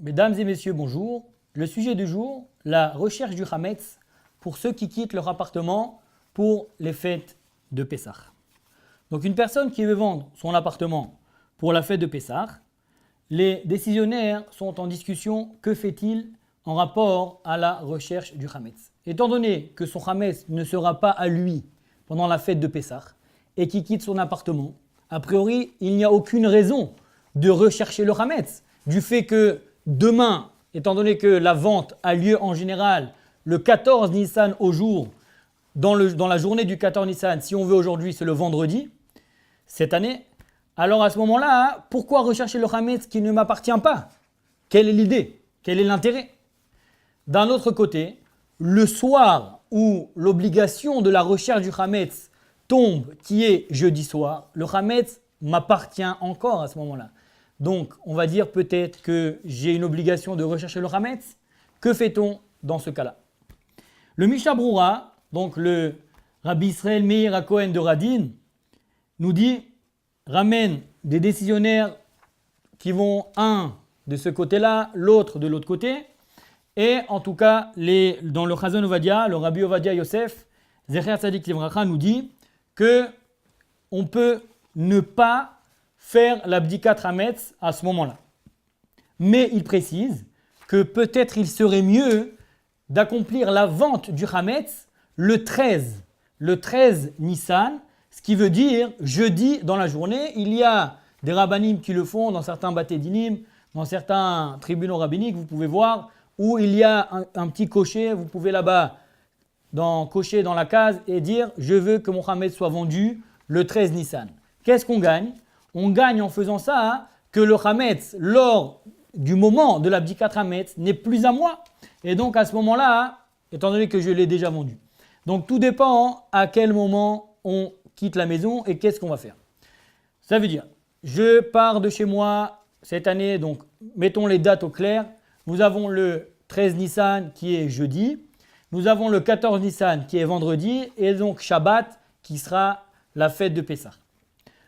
Mesdames et messieurs, bonjour. Le sujet du jour, la recherche du Hametz pour ceux qui quittent leur appartement pour les fêtes de Pessah. Donc une personne qui veut vendre son appartement pour la fête de Pessah, les décisionnaires sont en discussion. Que fait-il en rapport à la recherche du Hametz? Étant donné que son Hametz ne sera pas à lui pendant la fête de Pessah et qu'il quitte son appartement, a priori, il n'y a aucune raison de rechercher le Hametz. Du fait que demain, étant donné que la vente a lieu en général le 14 Nissan au jour, dans la journée du 14 Nissan, si on veut aujourd'hui, c'est le vendredi, cette année, alors à ce moment-là, pourquoi rechercher le Hametz qui ne m'appartient pas? Quelle est l'idée? Quel est l'intérêt? D'un autre côté, le soir où l'obligation de la recherche du Hametz tombe, qui est jeudi soir, le Hametz m'appartient encore à ce moment-là. Donc, on va dire peut-être que j'ai une obligation de rechercher le Hametz. Que fait-on dans ce cas-là? Le Mishnah Broura, donc le Rabbi Israël Meir HaKohen de Radin, nous dit, ramène des décisionnaires qui vont un de ce côté-là, l'autre de l'autre côté. Et en tout cas, dans le Chazon Ovadia, le Rabbi Ovadia Yosef, Zecher Tzadik Livracha, nous dit qu'on peut ne pas faire l'abdikat Hametz à ce moment-là. Mais il précise que peut-être il serait mieux d'accomplir la vente du Hametz le 13 Nissan, ce qui veut dire jeudi dans la journée. Il y a des rabbinim qui le font dans certains baté dinim, dans certains tribunaux rabbiniques, vous pouvez voir, où il y a un petit cocher, vous pouvez là-bas cocher dans la case et dire « Je veux que mon Hametz soit vendu le 13 Nissan ». Qu'est-ce qu'on gagne? On gagne en faisant ça que le Hametz, lors du moment de l'abdikat Hametz, n'est plus à moi. Et donc à ce moment-là, étant donné que je l'ai déjà vendu. Donc tout dépend à quel moment on quitte la maison et qu'est-ce qu'on va faire. Ça veut dire, je pars de chez moi cette année, donc mettons les dates au clair. Nous avons le 13 Nissan qui est jeudi. Nous avons le 14 Nissan qui est vendredi. Et donc Shabbat qui sera la fête de Pessah.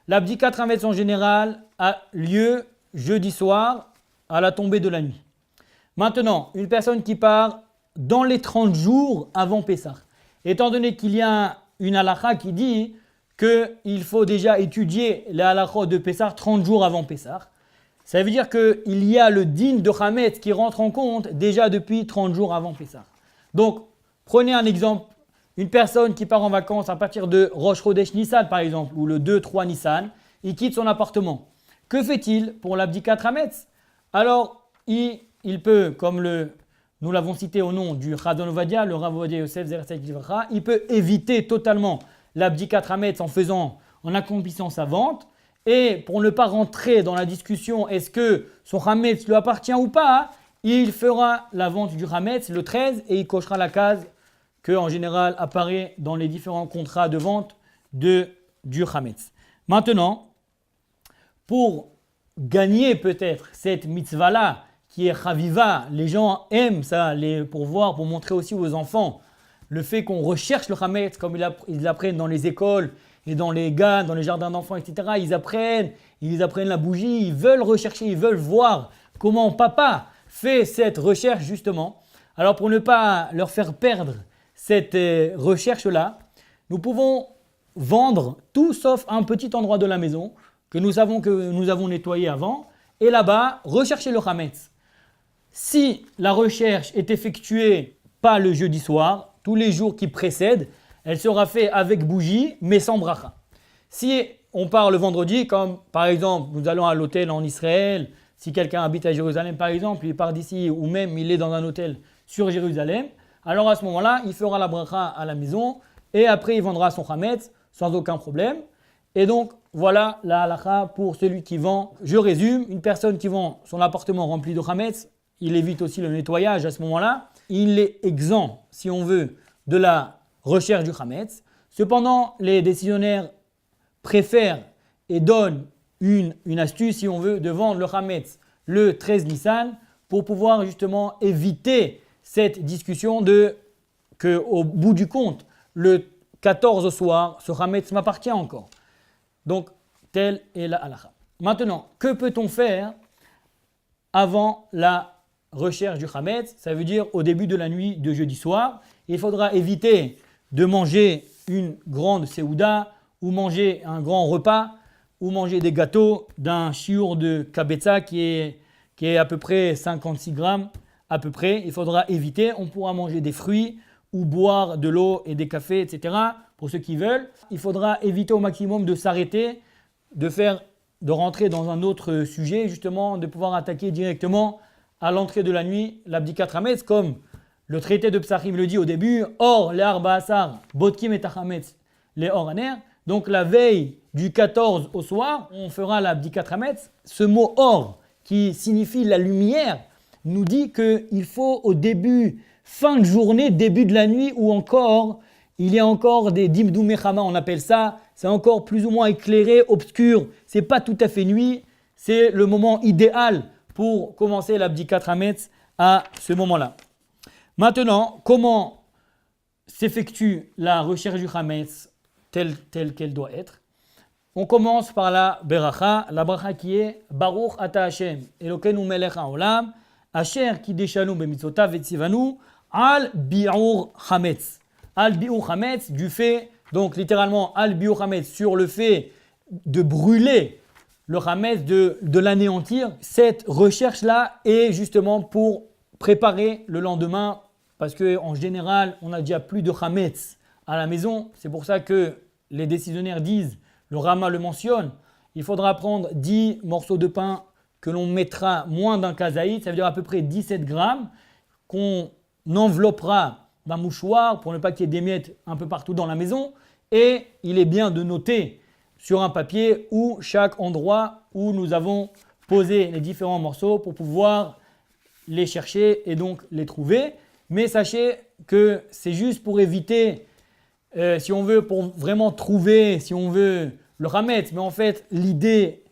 L'abdikat Hametz en général a lieu jeudi soir à la tombée de la nuit. Maintenant, une personne qui part dans les 30 jours avant Pessah, étant donné qu'il y a une halakha qui dit qu'il faut déjà étudier la halakha de Pessah 30 jours avant Pessah, ça veut dire qu'il y a le din de Hametz qui rentre en compte déjà depuis 30 jours avant Pessah. Donc, prenez un exemple. Une personne qui part en vacances à partir de Rosh Chodesh Nissan par exemple, ou le 2-3 Nissan, il quitte son appartement. Que fait-il pour l'abdikat Hametz? Alors, il peut, comme nous l'avons cité au nom du Chazon Ovadia, le Rav Ovadia Yosef Zecher Tzadik Livracha, il peut éviter totalement l'abdikat Hametz en accomplissant sa vente. Et pour ne pas rentrer dans la discussion, est-ce que son Hametz lui appartient ou pas, il fera la vente du Hametz le 13 et il cochera la case que en général apparaît dans les différents contrats de vente du Hametz. Maintenant, pour gagner peut-être cette mitzvah-là, qui est chaviva, les gens aiment ça, pour montrer aussi aux enfants le fait qu'on recherche le Hametz, comme ils l'apprennent dans les écoles et dans les GAN, dans les jardins d'enfants, etc. Ils apprennent la bougie, ils veulent rechercher, ils veulent voir comment papa fait cette recherche justement. Alors pour ne pas leur faire perdre cette recherche-là, nous pouvons vendre tout sauf un petit endroit de la maison que nous savons que nous avons nettoyé avant et là-bas, rechercher le Hametz. Si la recherche est effectuée pas le jeudi soir, tous les jours qui précèdent, elle sera faite avec bougie mais sans bracha. Si on part le vendredi, comme par exemple nous allons à l'hôtel en Israël, si quelqu'un habite à Jérusalem par exemple, il part d'ici ou même il est dans un hôtel sur Jérusalem, alors à ce moment-là, il fera la bracha à la maison et après il vendra son Hametz sans aucun problème. Et donc voilà la halakha pour celui qui vend. Je résume, une personne qui vend son appartement rempli de Hametz, il évite aussi le nettoyage à ce moment-là. Il est exempt, si on veut, de la recherche du Hametz. Cependant, les décisionnaires préfèrent et donnent une astuce, si on veut, de vendre le Hametz le 13 Nissan pour pouvoir justement éviter cette discussion qu'au bout du compte, le 14 au soir, ce Hametz m'appartient encore. Donc, telle est la halakha. Maintenant, que peut-on faire avant la recherche du Hametz, ça veut dire au début de la nuit de jeudi soir. Il faudra éviter de manger une grande séouda ou manger un grand repas ou manger des gâteaux d'un chiour de kabetza qui est à peu près 56 grammes à peu près. Il faudra éviter. On pourra manger des fruits ou boire de l'eau et des cafés, etc. pour ceux qui veulent. Il faudra éviter au maximum de s'arrêter, de rentrer dans un autre sujet, justement, de pouvoir attaquer directement à l'entrée de la nuit l'abdikat hametz, comme le traité de Psachim le dit au début, or les arba asar, bodkim et hametz, les or aner. Donc la veille du 14 au soir, on fera l'abdikat hametz. Ce mot or, qui signifie la lumière, nous dit qu'il faut au début, fin de journée, début de la nuit, ou encore, il y a encore des dimdou mechama, on appelle ça, c'est encore plus ou moins éclairé, obscur, c'est pas tout à fait nuit, c'est le moment idéal pour commencer l'abdikat hametz à ce moment-là. Maintenant, comment s'effectue la recherche du hametz telle qu'elle doit être? On commence par la bracha qui est Baruch ata Hashem, Elokeinu melech haolam, Asher kideshanu b'mitzvotav vetzivanu, al bi'ur hametz. Al bi'ur hametz, du fait, donc littéralement al bi'ur hametz, sur le fait de brûler le hametz, de l'anéantir. Cette recherche-là est justement pour préparer le lendemain, parce qu'en général, on a déjà plus de hametz à la maison. C'est pour ça que les décisionnaires disent, le Rama le mentionne, il faudra prendre 10 morceaux de pain que l'on mettra moins d'un kazaït, ça veut dire à peu près 17 grammes, qu'on enveloppera d'un mouchoir pour ne pas qu'il y ait des miettes un peu partout dans la maison. Et il est bien de noter sur un papier où chaque endroit où nous avons posé les différents morceaux pour pouvoir les chercher et donc les trouver. Mais sachez que c'est juste pour éviter, si on veut, pour vraiment trouver, si on veut, le hametz. Mais en fait, l'idée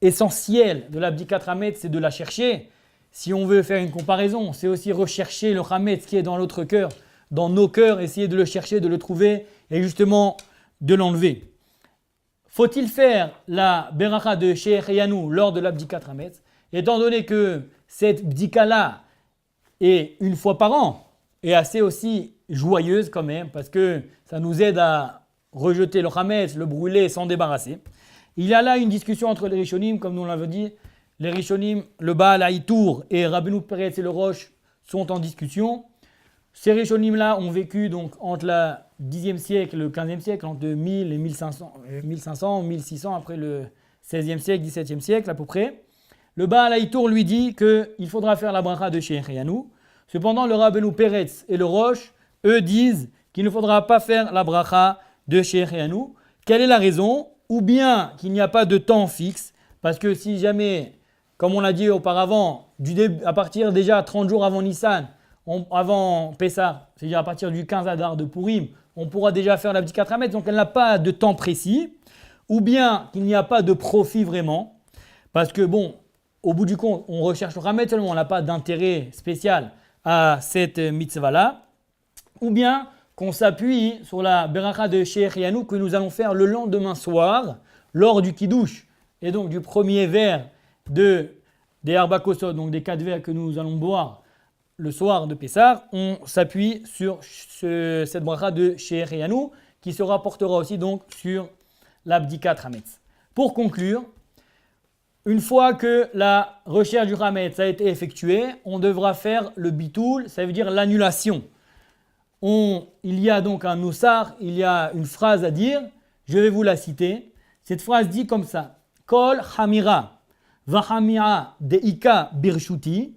essentielle de l'abdikat hametz, c'est de la chercher. Si on veut faire une comparaison, c'est aussi rechercher le hametz qui est dans notre cœur, dans nos cœurs, essayer de le chercher, de le trouver et justement de l'enlever. Faut-il faire la beracha de Shehecheyanu lors de l'abdikat hametz? Étant donné que cette bdika-là est une fois par an et assez aussi joyeuse quand même, parce que ça nous aide à rejeter le hametz, le brûler, s'en débarrasser. Il y a là une discussion entre les Rishonim, comme nous l'avons dit. Les Rishonim, le Baal Haïtour et Rabbeinu Peretz et le Roche sont en discussion. Ces Rishonim-là ont vécu donc entre le 10e siècle et le 15e siècle, entre 1000 et 1500, 1600, après le 16e siècle, 17e siècle à peu près. Le Baal Haïtour lui dit qu'il faudra faire la bracha de Shehecheyanu. Cependant, le Rabbeinu Peretz et le Roche, eux, disent qu'il ne faudra pas faire la bracha de Shehecheyanu. Quelle est la raison? Ou bien qu'il n'y a pas de temps fixe, parce que si jamais, comme on l'a dit auparavant, à partir déjà 30 jours avant Nissan, avant Pessah, c'est-à-dire à partir du 15 Adar de Purim, on pourra déjà faire l'abdikat hametz, donc elle n'a pas de temps précis. Ou bien qu'il n'y a pas de profit vraiment, parce que bon, au bout du compte, on recherche le hametz seulement, on n'a pas d'intérêt spécial à cette mitzvah-là. Ou bien qu'on s'appuie sur la beracha de Shehecheyanu que nous allons faire le lendemain soir, lors du kiddush, et donc du premier verre des arba kosot, donc des 4 verres que nous allons boire le soir de Pessah. On s'appuie sur cette bracha de Shehecheyanu qui se rapportera aussi donc sur l'abdikat hametz. Pour conclure, une fois que la recherche du hametz a été effectuée, on devra faire le bitoul, ça veut dire l'annulation. Il y a donc un nussar, il y a une phrase à dire, je vais vous la citer. Cette phrase dit comme ça: Kol hamira vahamira deika birshuti,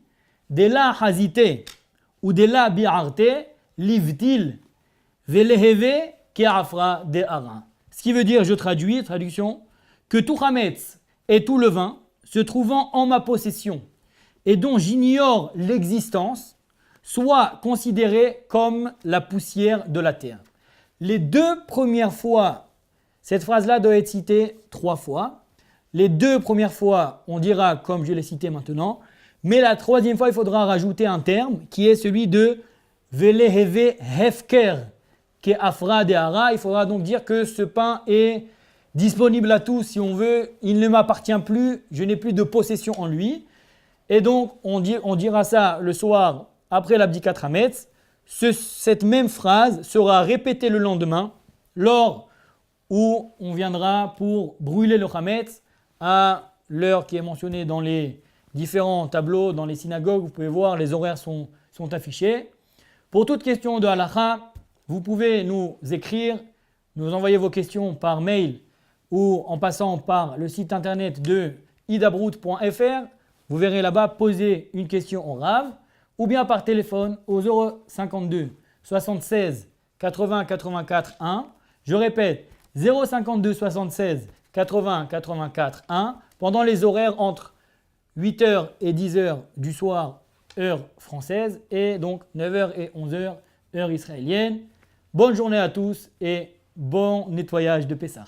de la hazite ou de la bi'arte, livtil veleheve ke'afra de ara. Ce qui veut dire, je traduis, traduction, que tout hametz et tout levain se trouvant en ma possession et dont j'ignore l'existence, soit considéré comme la poussière de la terre. Les 2 premières fois, cette phrase-là doit être citée 3 fois. Les 2 premières fois, on dira comme je l'ai cité maintenant, mais la 3e fois, il faudra rajouter un terme qui est celui de veleheve hefker, qui est afra de hara. Il faudra donc dire que ce pain est disponible à tous si on veut, il ne m'appartient plus, je n'ai plus de possession en lui. Et donc, on dira ça le soir après l'Abdikat Hametz. Cette même phrase sera répétée le lendemain, lors où on viendra pour brûler le Hametz à l'heure qui est mentionnée dans les différents tableaux, dans les synagogues. Vous pouvez voir, les horaires sont affichés. Pour toute question de halakha, vous pouvez nous écrire, nous envoyer vos questions par mail ou en passant par le site internet de idabrout.fr. Vous verrez là-bas poser une question au Rav, ou bien par téléphone au 052 76 80 84 1. Je répète, 052 76 80 84 1 pendant les horaires entre 8h et 10h du soir, heure française, et donc 9h et 11h, heure israélienne. Bonne journée à tous et bon nettoyage de Pessah.